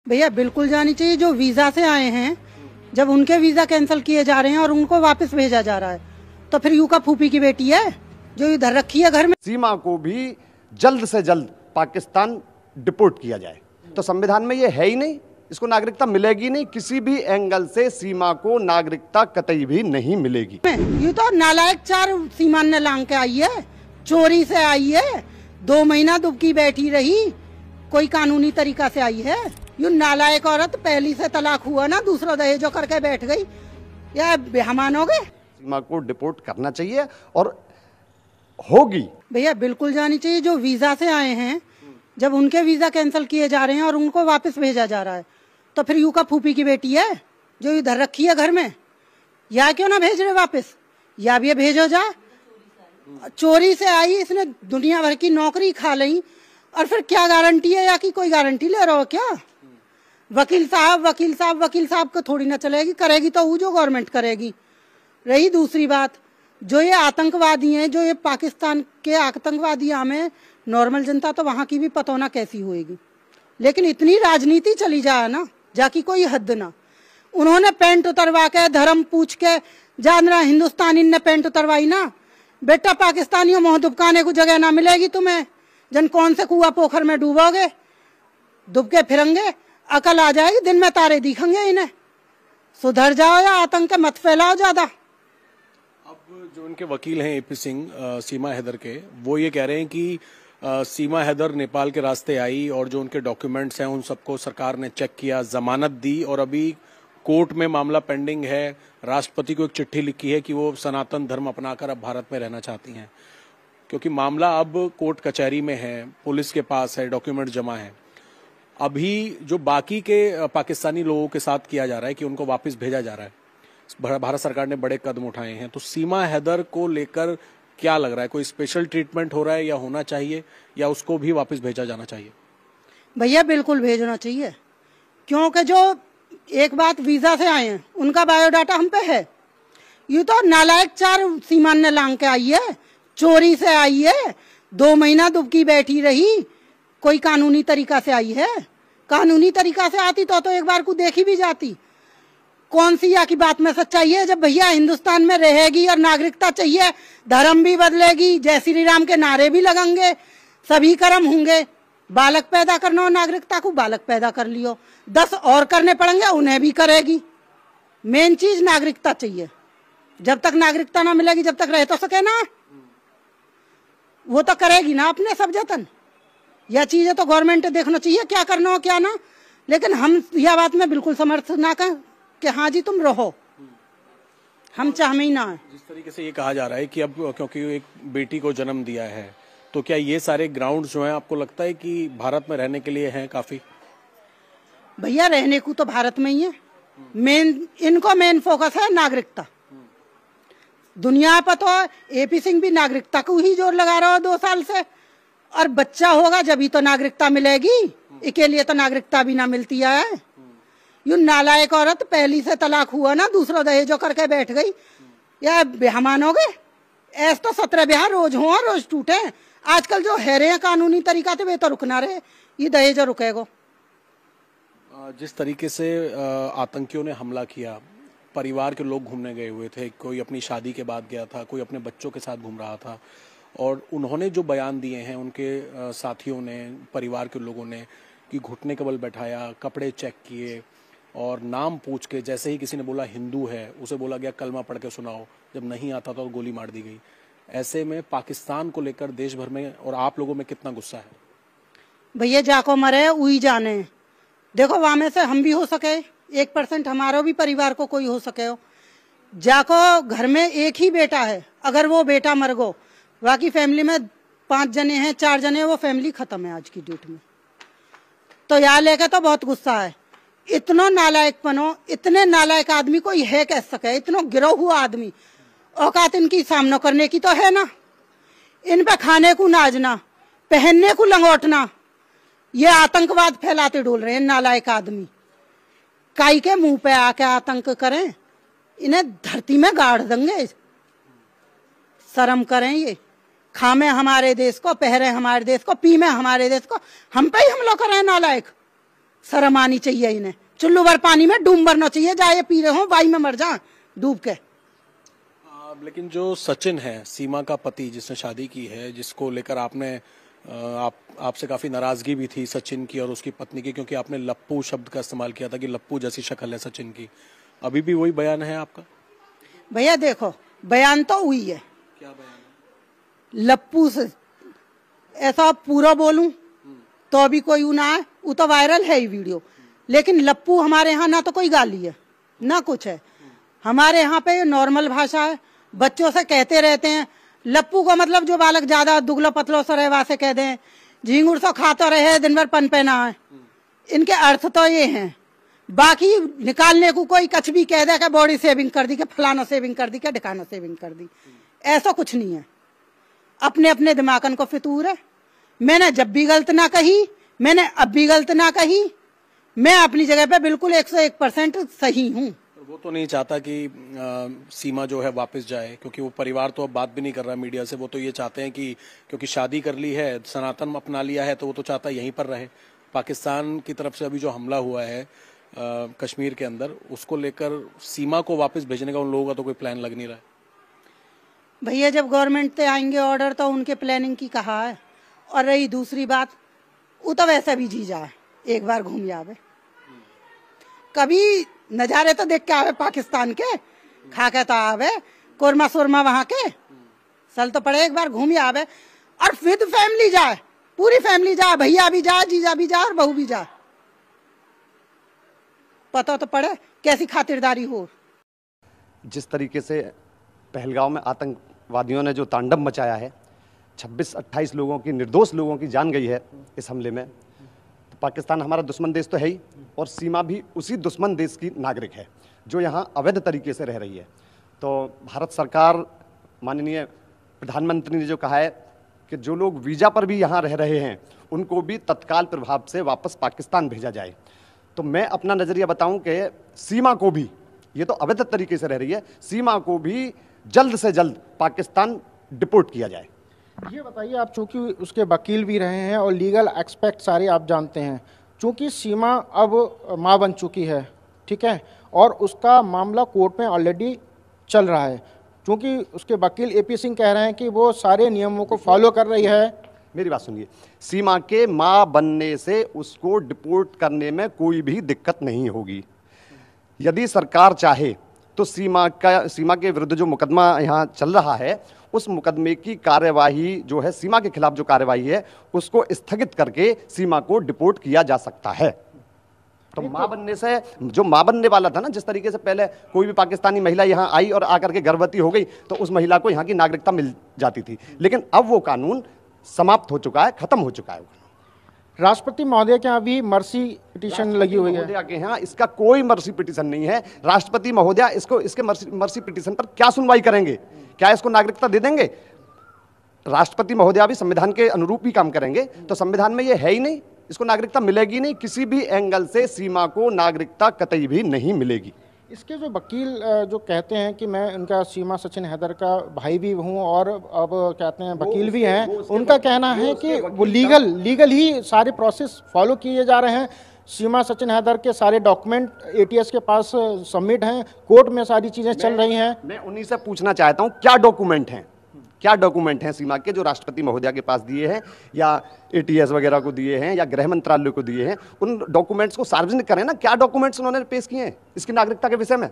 भैया बिल्कुल जानी चाहिए। जो वीजा से आए हैं, जब उनके वीजा कैंसिल किए जा रहे हैं और उनको वापस भेजा जा रहा है, तो फिर यूं का फूफी की बेटी है जो इधर रखी है घर में। सीमा को भी जल्द से जल्द पाकिस्तान डिपोर्ट किया जाए। तो संविधान में ये है ही नहीं, इसको नागरिकता मिलेगी नहीं, किसी भी एंगल से सीमा को नागरिकता कतई भी नहीं मिलेगी। ये तो नालायक 4 सीमान ने लांग के आई है, चोरी से आई है, 2 महीना दुबकी बैठी रही, कोई कानूनी तरीका से आई है। यू नालायक औरत पहली से तलाक हुआ ना, दूसरा दहेजो करके बैठ गई, या बेहमान हो गए। सीमा को डिपोर्ट करना चाहिए और होगी। भैया बिल्कुल जानी चाहिए। जो वीजा से आए हैं, जब उनके वीजा कैंसिल किए जा रहे हैं और उनको वापस भेजा जा रहा है, तो फिर यू का फूफी की बेटी है जो इधर रखी है घर में, या क्यों ना भेज रहे वापस, या भी भेजो जा। चोरी से आई, इसने दुनिया भर की नौकरी खा ली, और फिर क्या गारंटी है, या की कोई गारंटी ले रहे हो क्या? वकील साहब को थोड़ी ना चलेगी, करेगी तो वो जो गवर्नमेंट करेगी। रही दूसरी बात, जो ये आतंकवादी हैं, जो ये पाकिस्तान के आतंकवादी हमें नॉर्मल जनता तो वहां की भी पता होना कैसी होएगी, लेकिन इतनी राजनीति चली जाए ना, जाकी कोई हद ना। उन्होंने पेंट उतरवा के, धर्म पूछ के, जान रहा हिंदुस्तानी ने पेंट उतरवाई ना, बेटा पाकिस्तानियों मुंह दुबकाने को जगह ना मिलेगी तुम्हें। जन कौन से कुआ पोखर में डूबोगे, दुबके फिरेंगे, अकल आ जाएगी, दिन में तारे दिखेंगे इन्हें। सुधर जाओ या आतंक मत फैलाओ ज्यादा। अब जो उनके वकील हैं एपी सिंह, सीमा हैदर के, वो ये कह रहे हैं कि सीमा हैदर नेपाल के रास्ते आई और जो उनके डॉक्यूमेंट्स हैं उन सबको सरकार ने चेक किया, जमानत दी, और अभी कोर्ट में मामला पेंडिंग है। राष्ट्रपति को एक चिट्ठी लिखी है कि वो सनातन धर्म अपनाकर अब भारत में रहना चाहती हैं, क्योंकि मामला अब कोर्ट कचहरी में है, पुलिस के पास है, डॉक्यूमेंट जमा है। अभी जो बाकी के पाकिस्तानी लोगों के साथ किया जा रहा है कि उनको वापस भेजा जा रहा है, भारत सरकार ने बड़े कदम उठाए हैं। तो सीमा हैदर को लेकर क्या लग रहा है, कोई स्पेशल ट्रीटमेंट हो रहा है या होना चाहिए, या उसको भी वापस भेजा जाना चाहिए? भैया बिल्कुल भेजना चाहिए, क्योंकि जो एक बात वीजा से आए हैं उनका बायोडाटा हम पे है। ये तो नालायक 4 सीमान ने लांग के आई है, चोरी से आई है, 2 महीना दुबकी बैठी रही, कोई कानूनी तरीका से आई है। कानूनी तरीका से आती तो एक बार को देखी भी जाती। कौन सी या की बात में सच्चाई है? जब भैया हिंदुस्तान में रहेगी और नागरिकता चाहिए, धर्म भी बदलेगी, जय श्री राम के नारे भी लगेंगे, सभी कर्म होंगे। बालक पैदा करना हो, नागरिकता को बालक पैदा कर लियो, 10 और करने पड़ेंगे, उन्हें भी करेगी। मेन चीज नागरिकता चाहिए। जब तक नागरिकता ना मिलेगी, जब तक रह तो सके ना, वो तो करेगी ना अपने सब जतन। यह चीजें तो गवर्नमेंट देखना चाहिए क्या करना हो क्या ना, लेकिन हम यह बात में बिल्कुल समर्थ ना कर कि हाँ जी तुम रहो, हम चाहते ही ना है। जिस तरीके से ये कहा जा रहा है कि अब क्योंकि एक बेटी को जन्म दिया है, तो क्या ये सारे ग्राउंड्स जो हैं आपको लगता है कि भारत में रहने के लिए हैं काफी? भैया रहने को तो भारत में ही है, इनको मेन फोकस है नागरिकता। दुनिया पर तो एपी सिंह भी नागरिकता को ही जोर लगा रहा हो 2 साल से, और बच्चा होगा जब ही तो नागरिकता मिलेगी, इसके लिए तो नागरिकता भी ना मिलती है। यू नालायक औरत पहली से तलाक हुआ ना, दूसरा दहेजो करके बैठ गई, या बेहमान हो गए। ऐसे तो 17 ब्याह रोज हो, रोज टूटे। आजकल जो है रहे कानूनी तरीका थे वे तो रुकना रहे, ये दहेजो रुकेगो। जिस तरीके से आतंकियों ने हमला किया, परिवार के लोग घूमने गए हुए थे, कोई अपनी शादी के बाद गया था, कोई अपने बच्चों के साथ घूम रहा था, और उन्होंने जो बयान दिए हैं उनके साथियों ने, परिवार के लोगों ने, कि घुटने के बल बैठाया, कपड़े चेक किए, और नाम पूछ के, जैसे ही किसी ने बोला हिंदू है, उसे बोला गया कलमा पढ़ के सुनाओ, जब नहीं आता तो गोली मार दी गई। ऐसे में पाकिस्तान को लेकर देश भर में और आप लोगों में कितना गुस्सा है? भैया जाको मरे उई जाने। देखो वहां में से हम भी हो सके 1% हमारा भी परिवार को कोई हो सके हो। जाको घर में एक ही बेटा है, अगर वो बेटा मर गो, बाकी फैमिली में 5 जने हैं, 4 जने, वो फैमिली खत्म है आज की डेट में। तो यहाँ लेके तो बहुत गुस्सा है। इतना नालायक बनो, इतने नालायक आदमी कोई है कह सके, इतना गिरा हुआ आदमी, औकात इनकी सामना करने की तो है ना। इन पे खाने को नाचना, पहनने को लंगोटना, ये आतंकवाद फैलाते डोल रहे हैं नालायक आदमी। काई के मुंह पे आके आतंक करें, इन्हें धरती में गाड़ देंगे। शर्म करें, ये खामे हमारे देश को, पहरे हमारे देश को, पीमे हमारे देश को, हम पे ही हमला कर रहे हैं नालायक। शर्म आनी चाहिए इन्हें। चुल्लू भर पानी में डूब मरना चाहिए, जाए पी रहे हो बाई में मर जा डूब के। लेकिन जो सचिन है, सीमा का पति जिसने शादी की है, जिसको लेकर आपने आपसे काफी नाराजगी भी थी सचिन की और उसकी पत्नी की, क्योंकि आपने लप्पू शब्द का इस्तेमाल किया था कि लप्पू जैसी शक्ल है सचिन की। अभी भी वही बयान है आपका? भैया देखो, बयान तो हुई है। क्या बयान है? लप्पू से ऐसा पूरा बोलूं तो अभी कोई ना है, वो तो वायरल है ही वीडियो। लेकिन लप्पू हमारे यहाँ ना तो कोई गाली है ना कुछ है, हमारे यहाँ पे नॉर्मल भाषा है। बच्चों से कहते रहते हैं लप्पू को, मतलब जो बालक ज्यादा दुगला पतलो सा रहे से कह दें, झींगुर सो खाता रहे दिन भर पन पे ना है। इनके अर्थ तो ये हैं। बाकी निकालने को कोई कुछ भी कह दे कि बॉडी सेविंग कर दी, कि फलाना सेविंग कर दी, कि ढिकाना सेविंग कर दी, ऐसा कुछ नहीं है। अपने अपने दिमागन को फितूर है। मैंने जब भी गलत ना कही, मैंने अब भी गलत ना कही। मैं अपनी जगह पे बिल्कुल 101% सही हूँ। वो तो नहीं चाहता कि सीमा जो है वापस जाए, क्योंकि वो परिवार तो अब बात भी नहीं कर रहा मीडिया से। वो तो ये चाहते हैं कि क्योंकि शादी कर ली है, सनातन अपना लिया है, तो वो तो चाहता है यहीं पर रहे। पाकिस्तान की तरफ से अभी जो हमला हुआ है कश्मीर के अंदर, उसको लेकर सीमा को वापस भेजने का उन लोगों का तो कोई प्लान लग नहीं रहा है। भैया जब गवर्नमेंट से आएंगे ऑर्डर तो उनके प्लानिंग की कहा है। और रही दूसरी बात, वो तो वैसे भी जी जाए, एक बार घूम आवे, कभी नजारे तो देख के आवे पाकिस्तान के, खा के तो आवे कोरमा शोरमा वहां के, सल तो पड़े एक बार घूम आवे। और फिर फैमिली जाए, पूरी फैमिली जाए, भैया भी जाए, जीजा भी जाए और बहू भी जाए, पता तो पड़े कैसी खातिरदारी हो। जिस तरीके से पहलगांव में आतंकवादियों ने जो तांडव मचाया है, 26-28 लोगों की, निर्दोष लोगों की जान गई है इस हमले में। तो पाकिस्तान हमारा दुश्मन देश तो है ही, और सीमा भी उसी दुश्मन देश की नागरिक है जो यहाँ अवैध तरीके से रह रही है। तो भारत सरकार, माननीय प्रधानमंत्री ने जो कहा है कि जो लोग वीज़ा पर भी यहाँ रह रहे हैं उनको भी तत्काल प्रभाव से वापस पाकिस्तान भेजा जाए। तो मैं अपना नज़रिया बताऊं कि सीमा को भी, ये तो अवैध तरीके से रह रही है, सीमा को भी जल्द से जल्द पाकिस्तान डिपोर्ट किया जाए। ये बताइए, आप चूंकि उसके वकील भी रहे हैं और लीगल एस्पेक्ट सारे आप जानते हैं, चूंकि सीमा अब मां बन चुकी है, ठीक है, और उसका मामला कोर्ट में ऑलरेडी चल रहा है, चूंकि उसके वकील एपी सिंह कह रहे हैं कि वो सारे नियमों को फॉलो कर रही है। मेरी बात सुनिए, सीमा के मां बनने से उसको डिपोर्ट करने में कोई भी दिक्कत नहीं होगी। यदि सरकार चाहे तो सीमा के विरुद्ध जो मुकदमा यहाँ चल रहा है, उस मुकदमे की कार्यवाही जो है, सीमा के खिलाफ जो कार्यवाही है, उसको स्थगित करके सीमा को डिपोर्ट किया जा सकता है। तो मां बनने से, जो मां बनने वाला था ना, जिस तरीके से पहले कोई भी पाकिस्तानी महिला यहाँ आई और आकर के गर्भवती हो गई तो उस महिला को यहाँ की नागरिकता मिल जाती थी, लेकिन अब वो कानून समाप्त हो चुका है, खत्म हो चुका है। राष्ट्रपति महोदय के यहाँ भी मर्सी पिटीशन लगी हुई है। महोदया के यहाँ इसका कोई मर्सी पिटीशन नहीं है। राष्ट्रपति महोदया इसके मर्सी पिटीशन पर क्या सुनवाई करेंगे? क्या इसको नागरिकता दे देंगे? राष्ट्रपति महोदया भी संविधान के अनुरूप ही काम करेंगे। तो संविधान में ये है ही नहीं, इसको नागरिकता मिलेगी नहीं, किसी भी एंगल से सीमा को नागरिकता कतई भी नहीं मिलेगी। इसके जो वकील जो कहते हैं कि मैं उनका सीमा सचिन हैदर का भाई भी हूं और अब कहते हैं वकील भी हैं, उनका कहना है कि वो लीगल ही सारे प्रोसेस फॉलो किए जा रहे हैं। सीमा सचिन हैदर के सारे डॉक्यूमेंट एटीएस के पास सबमिट हैं, कोर्ट में सारी चीज़ें चल रही हैं। मैं उन्हीं से पूछना चाहता हूँ, क्या डॉक्यूमेंट हैं सीमा के जो राष्ट्रपति महोदया के पास दिए हैं या एटीएस वगैरह को दिए हैं या गृह मंत्रालय को दिए हैं? उन डॉक्यूमेंट्स को सार्वजनिक करें ना। क्या डॉक्यूमेंट्स उन्होंने पेश किए हैं इसकी नागरिकता के विषय में?